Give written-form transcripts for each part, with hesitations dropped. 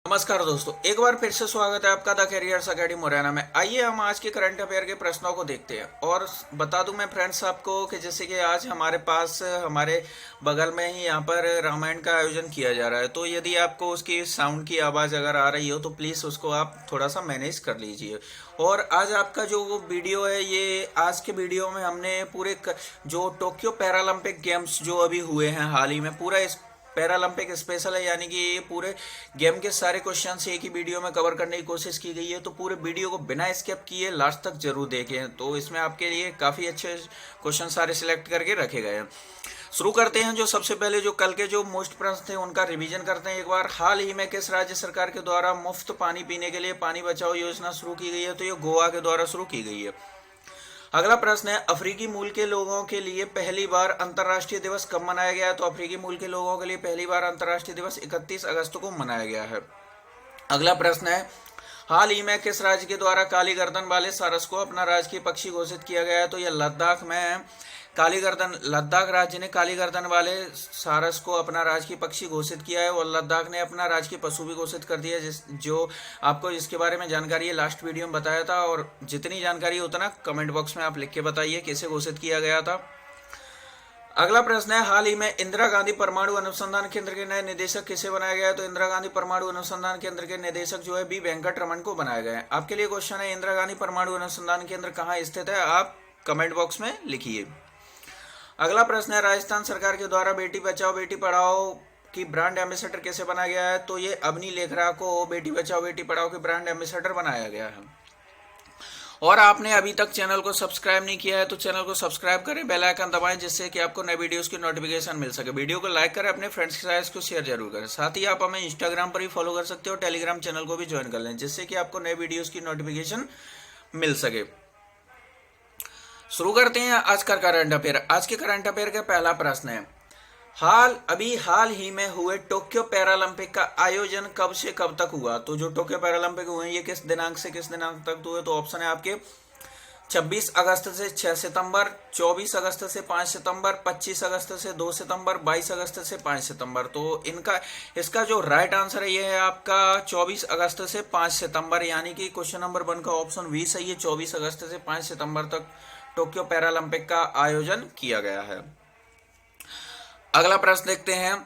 नमस्कार दोस्तों, एक बार फिर से स्वागत है आपका द कैरियर्स अकेडमी मुरैना में। आइए हम आज के करंट अफेयर के प्रश्नों को देखते हैं। और बता दूं मैं फ्रेंड्स आपको कि जैसे कि आज हमारे पास हमारे बगल में ही यहाँ पर रामायण का आयोजन किया जा रहा है, तो यदि आपको उसकी साउंड की आवाज़ अगर आ रही हो तो प्लीज़ उसको आप थोड़ा सा मैनेज कर लीजिए। और आज आपका जो वीडियो है, ये आज के वीडियो में हमने पूरे जो टोक्यो पैरालंपिक गेम्स जो अभी हुए हैं हाल ही में, पूरा इस पैरालंपिक स्पेशल है, यानी कि ये पूरे गेम के सारे क्वेश्चंस एक ही वीडियो में कवर करने की कोशिश की गई है। तो पूरे वीडियो को बिना स्किप किए लास्ट तक जरूर देखें, तो इसमें आपके लिए काफ़ी अच्छे क्वेश्चन सारे सिलेक्ट करके रखे गए हैं। शुरू करते हैं। जो सबसे पहले जो कल के जो मोस्ट प्रश्न थे उनका रिवीजन करते हैं एक बार। हाल ही में किस राज्य सरकार के द्वारा मुफ्त पानी पीने के लिए पानी बचाओ योजना शुरू की गई है? तो ये गोवा के द्वारा शुरू की गई है। अगला प्रश्न है, अफ्रीकी मूल के लोगों के लिए पहली बार अंतर्राष्ट्रीय दिवस कब मनाया गया है? तो अफ्रीकी मूल के लोगों के लिए पहली बार अंतर्राष्ट्रीय दिवस 31 अगस्त को मनाया गया है। अगला प्रश्न है, हाल ही में किस राज्य के द्वारा काली गर्दन वाले सारस को अपना राजकीय पक्षी घोषित किया गया है? तो यह लद्दाख में लद्दाख राज्य ने काली गर्दन वाले सारस को अपना राजकीय पक्षी घोषित किया है। और लद्दाख ने अपना राजकीय पशु भी घोषित कर दिया है, जो आपको इसके बारे में जानकारी है लास्ट वीडियो में बताया था। और जितनी जानकारी उतना कमेंट बॉक्स में आप लिख के बताइए कैसे घोषित किया गया था। अगला प्रश्न है, हाल ही में इंदिरा गांधी परमाणु अनुसंधान केंद्र के नए निदेशक किसे बनाया गया है? तो इंदिरा गांधी परमाणु अनुसंधान केंद्र के निदेशक जो है बी वेंकट रमन को बनाया गया है। आपके लिए क्वेश्चन है, इंदिरा गांधी परमाणु अनुसंधान केंद्र कहाँ स्थित है? आप कमेंट बॉक्स में लिखिए। अगला प्रश्न है, राजस्थान सरकार के द्वारा बेटी बचाओ बेटी पढ़ाओ की ब्रांड एम्बेसडर कैसे बनाया गया है? तो ये अवनी लेखरा को बेटी बचाओ बेटी पढ़ाओ की ब्रांड एम्बेसडर बनाया गया है। और आपने अभी तक चैनल को सब्सक्राइब नहीं किया है तो चैनल को सब्सक्राइब करें, बेल आइकन दबाएं, जिससे कि आपको नए वीडियोस की नोटिफिकेशन मिल सके। वीडियो को लाइक करें, अपने फ्रेंड्स के साथ इसको शेयर जरूर करें। साथ ही आप हमें इंस्टाग्राम पर भी फॉलो कर सकते हो, टेलीग्राम चैनल को भी ज्वाइन कर लें, जिससे कि आपको नए वीडियोस की नोटिफिकेशन मिल सके। शुरू करते हैं आज का करंट अफेयर। आज के करंट अफेयर का पहला प्रश्न है, हाल ही में हुए टोक्यो पैरालंपिक का आयोजन कब से कब तक हुआ? तो जो टोक्यो पैरालंपिक हुए हैं ये किस दिनांक से किस दिनांक तक हुए? तो ऑप्शन है आपके 26 अगस्त से 6 सितंबर, 24 अगस्त से 5 सितंबर, 25 अगस्त से 2 सितंबर, 22 अगस्त से 5 सितंबर। तो इसका जो राइट आंसर है ये है आपका 24 अगस्त से 5 सितंबर, यानी कि क्वेश्चन नंबर 1 का ऑप्शन बी सही है। 24 अगस्त से 5 सितंबर तक टोक्यो पैरालंपिक का आयोजन किया गया है। अगला प्रश्न देखते हैं,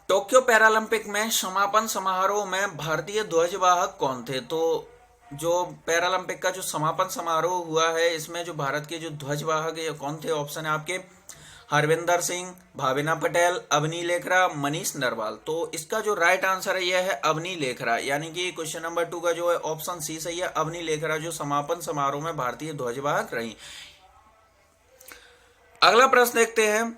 टोक्यो पैरालंपिक में समापन समारोह में भारतीय ध्वजवाहक कौन थे? तो जो पैरालंपिक का जो समापन समारोह हुआ है इसमें जो भारत के जो ध्वजवाहक है कौन थे? ऑप्शन है आपके हरविंदर सिंह, भाविना पटेल, अवनी लेखरा, मनीष नरवाल। तो इसका जो राइट आंसर है यह है अवनी लेखरा, यानी कि क्वेश्चन नंबर 2 का जो है ऑप्शन सी सही है। अवनी लेखरा जो समापन समारोह में भारतीय ध्वजवाहक रही। अगला प्रश्न देखते हैं,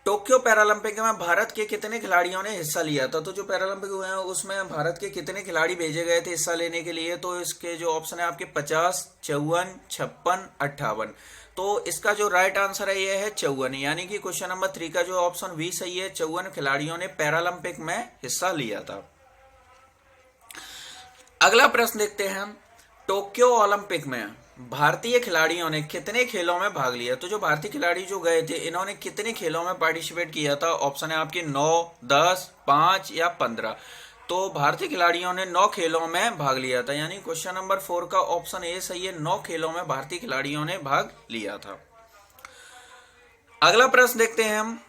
टोक्यो पैरालंपिक में भारत के कितने खिलाड़ियों ने हिस्सा लिया था? तो जो पैरालंपिक हुए हैं उसमें भारत के कितने खिलाड़ी भेजे गए थे हिस्सा लेने के लिए? तो इसके जो ऑप्शन है आपके 50, 54, 56, 58। तो इसका जो राइट आंसर है ये है 54, यानी कि क्वेश्चन नंबर 3 का जो ऑप्शन बी सही है। 54 खिलाड़ियों ने पैरालंपिक में हिस्सा लिया था। अगला प्रश्न देखते हैं, टोक्यो ओलंपिक में भारतीय खिलाड़ियों ने कितने खेलों में भाग लिया? तो जो भारतीय खिलाड़ी जो गए थे इन्होंने कितने खेलों में पार्टिसिपेट किया था? ऑप्शन है आपके 9, 10, 5 या 15। तो भारतीय खिलाड़ियों ने 9 खेलों में भाग लिया था, यानी क्वेश्चन नंबर 4 का ऑप्शन ए सही है। 9 खेलों में भारतीय खिलाड़ियों ने भाग लिया था। अगला प्रश्न देखते हैं हम,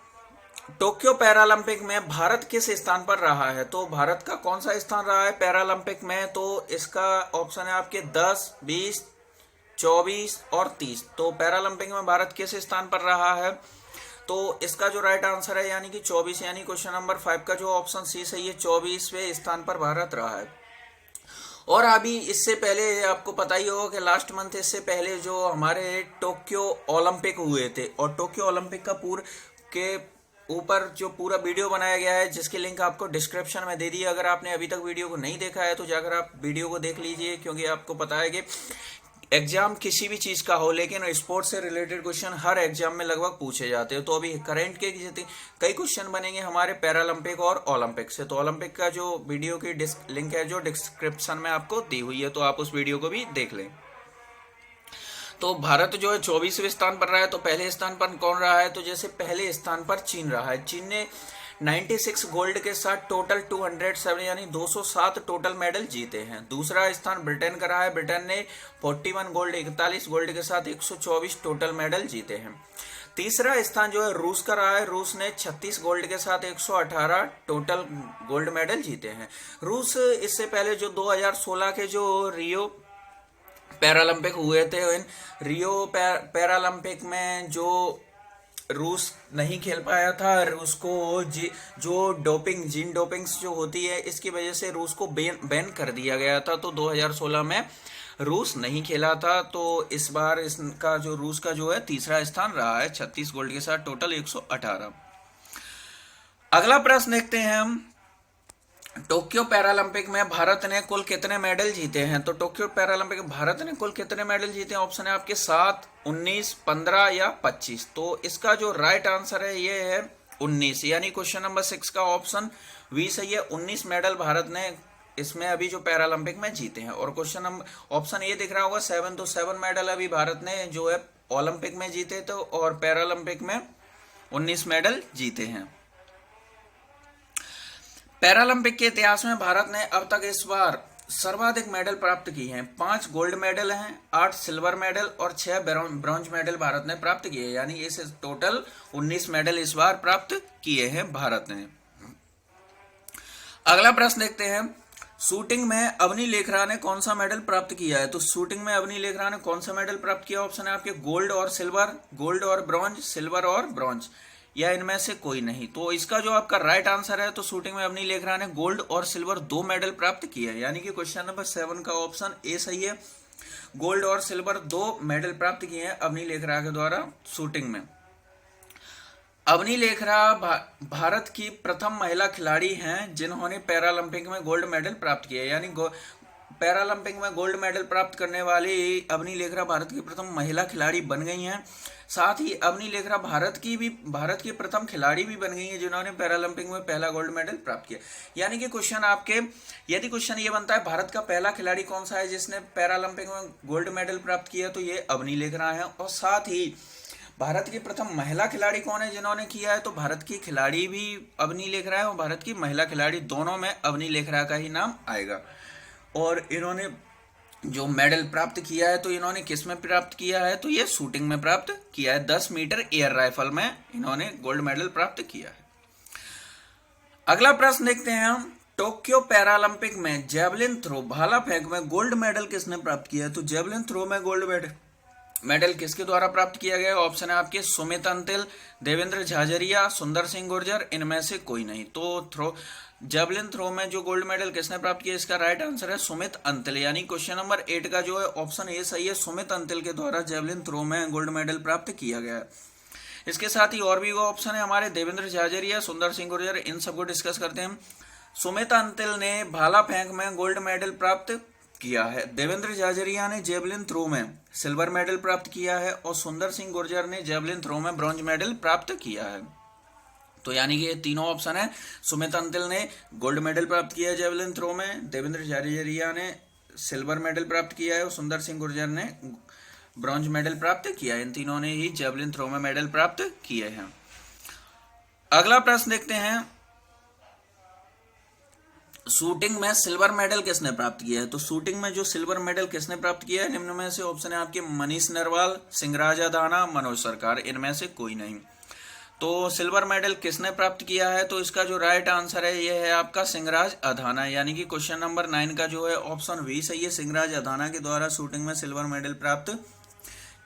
टोक्यो पैरालंपिक में भारत किस स्थान पर रहा है? तो भारत का कौन सा स्थान रहा है पैरालंपिक में? तो इसका ऑप्शन है आपके 10, 20, 24 और 30। तो पैरालंपिक में भारत किस स्थान पर रहा है? तो इसका जो राइट आंसर है यानी कि 24, यानी क्वेश्चन नंबर 5 का जो ऑप्शन सी सही है। 24वें स्थान पर भारत रहा है। और अभी इससे पहले आपको पता ही होगा कि लास्ट मंथ इससे पहले जो हमारे टोक्यो ओलंपिक हुए थे, और टोक्यो ओलंपिक का के ऊपर जो पूरा वीडियो बनाया गया है जिसकी लिंक आपको डिस्क्रिप्शन में दे दी है। अगर आपने अभी तक वीडियो को नहीं देखा है तो जाकर आप वीडियो को देख लीजिए, क्योंकि आपको पता है कि एग्जाम किसी भी चीज का हो लेकिन स्पोर्ट्स से रिलेटेड क्वेश्चन हर एग्जाम में लगभग पूछे जाते हैं। तो अभी करंट के कई क्वेश्चन बनेंगे हमारे पैरालंपिक और ओलंपिक से। तो ओलंपिक का जो वीडियो की लिंक है जो डिस्क्रिप्शन में आपको दी हुई है, तो आप उस वीडियो को भी देख लें। तो भारत जो है 24वें स्थान पर रहा है। तो पहले स्थान पर कौन रहा है? तो जैसे पहले स्थान पर चीन रहा है। चीन ने 96 गोल्ड के साथ टोटल 207 यानी 207 टोटल मेडल जीते हैं। दूसरा स्थान ब्रिटेन का रहा है। ब्रिटेन ने 41 गोल्ड 41 गोल्ड के साथ 124 टोटल मेडल जीते हैं। तीसरा स्थान जो है रूस का रहा है। रूस ने 36 गोल्ड के साथ 118 टोटल गोल्ड मेडल जीते हैं। रूस इससे पहले जो 2016 के जो रियो पैरालंपिक हुए थे, इन रियो पैरालंपिक में जो रूस नहीं खेल पाया था, रूस को जो जीन डोपिंग्स जो होती है, इसकी वजह से रूस को बैन कर दिया गया था। तो 2016 में रूस नहीं खेला था। तो इस बार इसका जो रूस का जो है तीसरा स्थान रहा है 36 गोल्ड के साथ टोटल 118। अगला प्रश्न देखते हैं हम, टोक्यो पैरालंपिक में भारत ने कुल कितने मेडल जीते हैं? तो टोक्यो पैरालंपिक में भारत ने कुल कितने मेडल जीते हैं? ऑप्शन है आपके 7, 19, 15 या 25। तो इसका जो राइट आंसर है ये है 19, यानी क्वेश्चन नंबर 6 का ऑप्शन बी सही है। 19 मेडल भारत ने इसमें अभी जो पैरालंपिक में जीते हैं। और क्वेश्चन नंबर ऑप्शन ये दिख रहा होगा 7, तो 7 मेडल अभी भारत ने जो है ओलंपिक में जीते थे और पैरालंपिक में 19 मेडल जीते हैं। पैरालंपिक के इतिहास में भारत ने अब तक इस बार सर्वाधिक मेडल प्राप्त किए हैं। 5 गोल्ड मेडल हैं, 8 सिल्वर मेडल और 6 ब्रॉन्ज मेडल भारत ने प्राप्त किए, यानी इस टोटल 19 मेडल इस बार प्राप्त किए हैं भारत ने। अगला प्रश्न देखते हैं, शूटिंग में अवनी लेखरा ने कौन सा मेडल प्राप्त किया है? तो शूटिंग में अवनी लेखरा ने कौन सा मेडल प्राप्त किया? ऑप्शन है आपके गोल्ड और सिल्वर, गोल्ड और ब्रॉन्ज, सिल्वर और ब्रॉन्ज, या इनमें से कोई नहीं। तो इसका जो आपका राइट आंसर है, तो शूटिंग में अवनी लेखरा ने गोल्ड और सिल्वर 2 मेडल प्राप्त किए हैं, यानी कि क्वेश्चन नंबर 7 का ऑप्शन ए सही है। गोल्ड और सिल्वर 2 मेडल प्राप्त किए हैं अवनी लेखरा के द्वारा शूटिंग में। अवनी लेखरा भारत की प्रथम महिला खिलाड़ी हैं जिन्होंने पैरालंपिक में गोल्ड मेडल प्राप्त किया, यानी पैरालंपिक में गोल्ड मेडल प्राप्त करने वाली अवनी लेखरा भारत की प्रथम महिला खिलाड़ी बन गई हैं। साथ ही अवनी लेखरा भारत की प्रथम खिलाड़ी भी बन गई है जिन्होंने पैरालंपिक में पहला गोल्ड मेडल प्राप्त किया। यानी कि यदि क्वेश्चन ये बनता है भारत का पहला खिलाड़ी कौन सा है जिसने पैरालंपिक में गोल्ड मेडल प्राप्त किया, तो ये अवनी लेखरा है। और साथ ही भारत की प्रथम महिला खिलाड़ी कौन है जिन्होंने किया है, तो भारत की खिलाड़ी भी अवनी लेखरा है और भारत की महिला खिलाड़ी, दोनों में अवनी लेखरा का ही नाम आएगा। और इन्होंने जो मेडल प्राप्त किया है, तो इन्होंने किस में प्राप्त किया है? तो ये शूटिंग में प्राप्त किया है। 10 मीटर एयर राइफल में इन्होंने गोल्ड मेडल प्राप्त किया है। अगला प्रश्न देखते हैं हम, टोक्यो पैरालंपिक में जेवलिन थ्रो भाला फेंक में गोल्ड मेडल किसने प्राप्त किया है? तो जेवलिन थ्रो में गोल्ड मेडल किसके द्वारा प्राप्त किया गया? ऑप्शन है आपके सुमित अंतिल, देवेंद्र झाझरिया, सुंदर सिंह गुर्जर, इनमें से कोई नहीं। तो जेवलिन थ्रो में जो गोल्ड मेडल किसने प्राप्त किया, इसका राइट आंसर है सुमित अंतिल, यानी क्वेश्चन नंबर 8 का जो है ऑप्शन ए सही है। सुमित अंतिल के द्वारा जेवलिन थ्रो में गोल्ड मेडल प्राप्त किया गया है। इसके साथ ही और भी वो ऑप्शन है हमारे, देवेंद्र झाझरिया, सुंदर सिंह गुर्जर, इन सबको डिस्कस करते हैं। सुमित अंतिल ने भाला फेंक में गोल्ड मेडल प्राप्त किया है, देवेंद्र झाझरिया ने जेवलिन थ्रो में सिल्वर मेडल प्राप्त किया है और सुंदर सिंह गुर्जर ने जेवलिन थ्रो में ब्रॉन्ज मेडल प्राप्त किया है। तो यानी कि ये तीनों ऑप्शन है। सुमित अंतिल ने गोल्ड मेडल प्राप्त किया है जेवलिन थ्रो में, देवेंद्र झाझरिया ने सिल्वर मेडल प्राप्त किया है और सुंदर सिंह गुर्जर ने ब्रॉन्ज मेडल प्राप्त किया है। इन तीनों ने ही जेवलिन थ्रो में मेडल प्राप्त किए हैं। अगला प्रश्न देखते हैं, शूटिंग में सिल्वर मेडल किसने प्राप्त किया है? तो शूटिंग में जो सिल्वर मेडल किसने प्राप्त किया है, निम्न में से ऑप्शन है आपके मनीष नरवाल, सिंहराज अधाना, मनोज सरकार, इनमें से कोई नहीं। तो सिल्वर मेडल किसने प्राप्त किया है, तो इसका जो राइट आंसर है ये है आपका सिंहराज अधाना, यानी कि क्वेश्चन नंबर 9 का जो है ऑप्शन बी सही है। सिंहराज अधाना के द्वारा शूटिंग में सिल्वर मेडल प्राप्त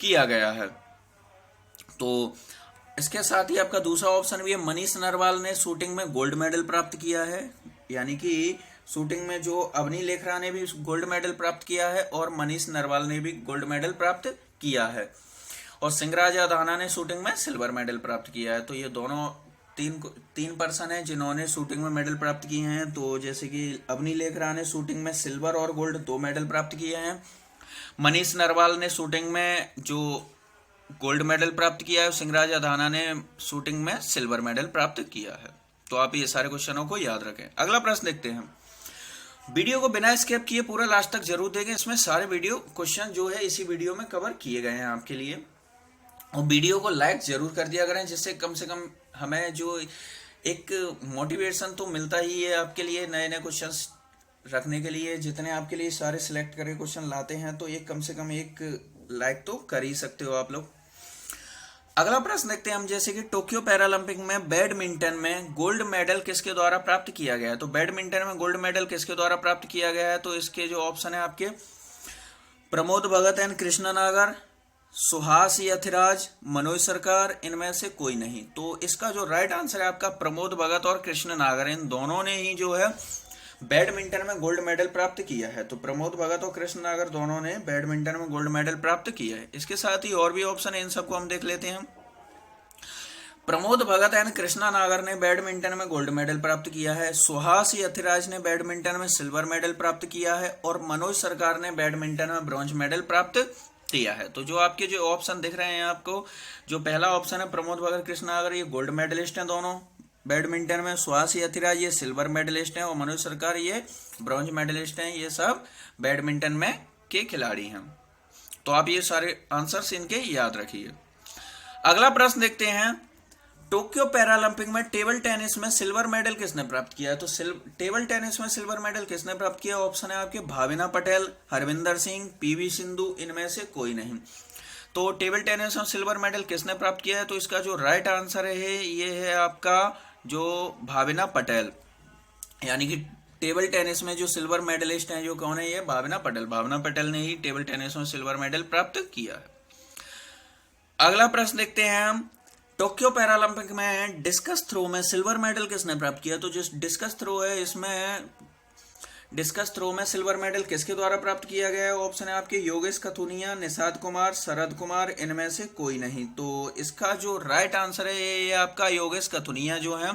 किया गया है। तो इसके साथ ही आपका दूसरा ऑप्शन भी है, मनीष नरवाल ने शूटिंग में गोल्ड मेडल प्राप्त किया है, यानी कि शूटिंग में जो अवनी लेखरा ने भी गोल्ड मेडल प्राप्त किया है और मनीष नरवाल ने भी गोल्ड मेडल प्राप्त किया है और सिंहराज अधाना ने शूटिंग में सिल्वर मेडल प्राप्त किया है। तो ये दोनों तीन पर्सन हैं जिन्होंने शूटिंग में मेडल प्राप्त किए हैं। तो जैसे कि अवनी लेखरा ने शूटिंग में सिल्वर और गोल्ड 2 मेडल प्राप्त किए हैं, मनीष नरवाल ने शूटिंग में जो गोल्ड मेडल प्राप्त किया है, सिंहराज अधाना ने शूटिंग में सिल्वर मेडल प्राप्त किया है। तो आप ये सारे क्वेश्चनों को याद रखें। अगला प्रश्न देखते हैं, वीडियो को बिना स्किप किए पूरा लास्ट तक जरूर देखें, इसमें सारे वीडियो क्वेश्चन जो है इसी वीडियो में कवर किए गए हैं आपके लिए। और वीडियो को लाइक जरूर कर दिया करें, जिससे कम से कम हमें जो एक मोटिवेशन तो मिलता ही है आपके लिए नए नए क्वेश्चंस रखने के लिए। जितने आपके लिए सारे सिलेक्ट करके क्वेश्चन लाते हैं तो एक कम से कम एक लाइक तो कर ही सकते हो आप लोग। अगला प्रश्न देखते हैं हम, जैसे कि टोक्यो पैरालंपिक में बैडमिंटन में गोल्ड मेडल किसके द्वारा प्राप्त किया गया है। तो बैडमिंटन में गोल्ड मेडल किसके द्वारा प्राप्त किया गया है, तो इसके जो ऑप्शन है आपके प्रमोद भगत एंड कृष्ण नागर, सुहास यथिराज, मनोज सरकार, इनमें से कोई नहीं। तो इसका जो राइट आंसर है आपका प्रमोद भगत और कृष्ण नागर, इन दोनों ने ही जो है बैडमिंटन में गोल्ड मेडल प्राप्त किया है। तो प्रमोद भगत और कृष्ण नागर दोनों ने बैडमिंटन में गोल्ड मेडल प्राप्त किया है। इसके साथ ही और भी ऑप्शन है, इन सबको हम देख लेते हैं। प्रमोद भगत एंड कृष्णा नागर ने बैडमिंटन में गोल्ड मेडल प्राप्त किया है, सुहास यथिराज ने बैडमिंटन में सिल्वर मेडल प्राप्त किया है और मनोज सरकार ने बैडमिंटन में ब्रॉन्ज मेडल प्राप्त किया है। तो जो आपके जो ऑप्शन दिख रहे हैं आपको, जो पहला ऑप्शन है प्रमोद भगत कृष्ण नागर, ये गोल्ड मेडलिस्ट हैं दोनों बैडमिंटन में, सुहास यथिराज ये सिल्वर मेडलिस्ट हैं और मनोज सरकार ये ब्रॉन्ज मेडलिस्ट हैं। ये सब बैडमिंटन में के खिलाड़ी हैं। तो आप ये सारे आंसर्स इनके याद रखिए। अगला प्रश्न देखते हैं, टोक्यो पैरालंपिक में टेबल टेनिस में सिल्वर मेडल किसने प्राप्त किया है। तो टेबल टेनिस में सिल्वर मेडल किसने प्राप्त किया, ऑप्शन है आपके भाविना पटेल, हरविंदर सिंह, पीवी सिंधु, इनमें से कोई नहीं। तो टेबल टेनिस में सिल्वर मेडल किसने प्राप्त किया है, तो इसका जो राइट आंसर है ये है आपका जो भाविना पटेल, यानी कि टेबल टेनिस में जो सिल्वर मेडलिस्ट हैं जो कौन है, ये भाविना पटेल। भाविना पटेल ने ही टेबल टेनिस में सिल्वर मेडल प्राप्त किया है। अगला प्रश्न देखते हैं हम, टोक्यो पैरालंपिक में डिस्कस थ्रो में सिल्वर मेडल किसने प्राप्त किया। तो जो डिस्कस थ्रो है, इसमें डिस्कस थ्रो में सिल्वर मेडल किसके द्वारा प्राप्त किया गया है, ऑप्शन है आपके योगेश कथुनिया, निषाद कुमार, शरद कुमार, इनमें से कोई नहीं। तो इसका जो राइट आंसर है ये आपका योगेश कथुनिया जो है,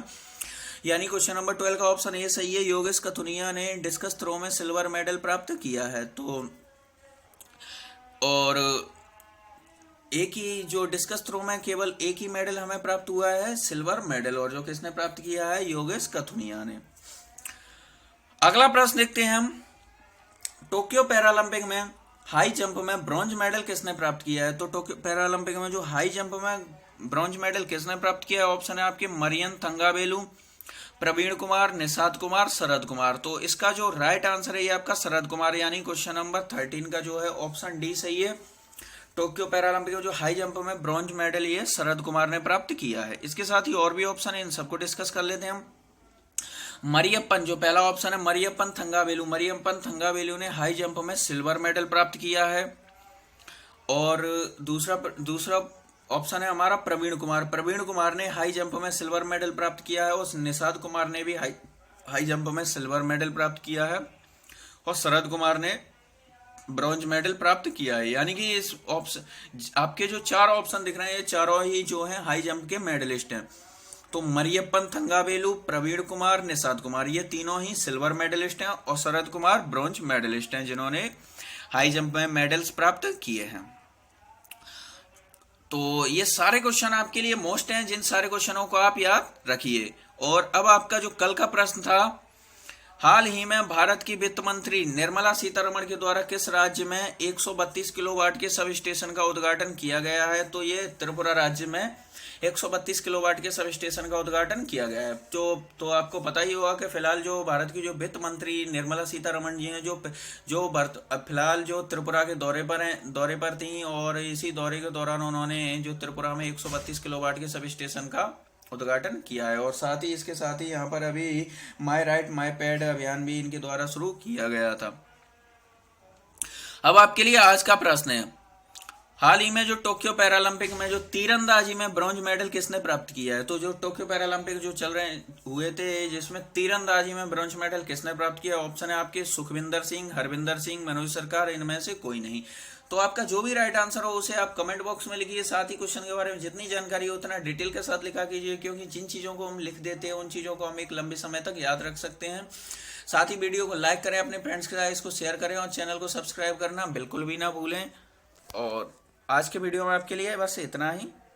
यानी क्वेश्चन नंबर 12 का ऑप्शन ये सही है। योगेश कथुनिया ने डिस्कस थ्रो में सिल्वर मेडल प्राप्त किया है। तो और एक ही जो डिस्कस थ्रो में केवल एक ही मेडल हमें प्राप्त हुआ है, सिल्वर मेडल, और जो किसने प्राप्त किया है, योगेश कथुनिया ने। अगला प्रश्न देखते हैं हम, टोक्यो पैरालंपिक में हाई जंप में ब्रॉन्ज मेडल किसने प्राप्त किया है। तो टोक्यो पैरालंपिक में जो हाई जंप में ब्रॉन्ज मेडल किसने प्राप्त किया है, ऑप्शन है आपके मरियन थंगावेलु, प्रवीण कुमार, निषाद कुमार, शरद कुमार। तो इसका जो राइट आंसर है ये आपका शरद कुमार, यानी क्वेश्चन नंबर 13 का जो है ऑप्शन डी सही है। टोक्यो पैरालंपिक में जो हाई जंप में ब्रॉन्ज मेडल ये शरद कुमार ने प्राप्त किया है। इसके साथ ही और भी ऑप्शन है, इन सबको डिस्कस कर लेते हैं हम। मरियप्पन, जो पहला ऑप्शन है मरियप्पन थंगावेलु, मरियप्पन थंगावेलु ने हाई जंप में सिल्वर मेडल प्राप्त किया है। और दूसरा ऑप्शन है हमारा प्रवीण कुमार, प्रवीण कुमार ने हाई जंप में सिल्वर मेडल प्राप्त किया है। और निषाद कुमार ने भी हाई जंप में सिल्वर मेडल प्राप्त किया है और शरद कुमार ने ब्रॉन्ज मेडल प्राप्त किया है। यानी कि इस ऑप्शन आपके जो चार ऑप्शन दिख रहे हैं ये चारों ही जो हैं हाई जंप के मेडलिस्ट हैं। तो मरियप्पन थंगावेलु, प्रवीण कुमार, निषाद कुमार, ये तीनों ही सिल्वर मेडलिस्ट हैं और शरद कुमार ब्रॉन्ज मेडलिस्ट हैं जिन्होंने हाई जंप में मेडल्स प्राप्त किए हैं। तो ये सारे क्वेश्चन आपके लिए मोस्ट हैं, जिन सारे क्वेश्चनों को आप याद रखिए। और अब आपका जो कल का प्रश्न था, हाल ही में भारत की वित्त मंत्री निर्मला सीतारमण के द्वारा किस राज्य में 132 किलोवाट के सब स्टेशन का उद्घाटन किया गया है। तो ये त्रिपुरा राज्य में 132 किलोवाट के सब स्टेशन का उद्घाटन किया गया है। तो आपको पता ही होगा कि फिलहाल जो भारत की जो वित्त मंत्री निर्मला सीतारमण जी हैं जो फिलहाल जो त्रिपुरा के दौरे पर थी, और इसी दौरे के दौरान उन्होंने जो त्रिपुरा में 132 किलोवाट के सब स्टेशन का उद्घाटन किया है। और साथ ही इसके साथ ही यहाँ पर अभी माई राइट माई पैड अभियान भी इनके द्वारा शुरू किया गया था। अब आपके लिए आज का प्रश्न है, हाल ही में जो टोक्यो पैरालंपिक में जो तीरंदाजी में ब्रॉन्ज मेडल किसने प्राप्त किया है। तो जो टोक्यो पैरालंपिक जो हुए थे जिसमें तीरंदाजी में ब्रॉन्ज मेडल किसने प्राप्त किया, ऑप्शन है आपके सुखविंदर सिंह, हरविंदर सिंह, मनोज सरकार, इनमें से कोई नहीं। तो आपका जो भी राइट आंसर हो उसे आप कमेंट बॉक्स में लिखिए। साथ ही क्वेश्चन के बारे में जितनी जानकारी हो उतना डिटेल के साथ लिखा कीजिए, क्योंकि जिन चीज़ों को हम लिख देते हैं उन चीज़ों को हम एक लंबे समय तक याद रख सकते हैं। साथ ही वीडियो को लाइक करें, अपने फ्रेंड्स के साथ इसको शेयर करें और चैनल को सब्सक्राइब करना बिल्कुल भी ना भूलें। और आज के वीडियो में आपके लिए बस इतना ही।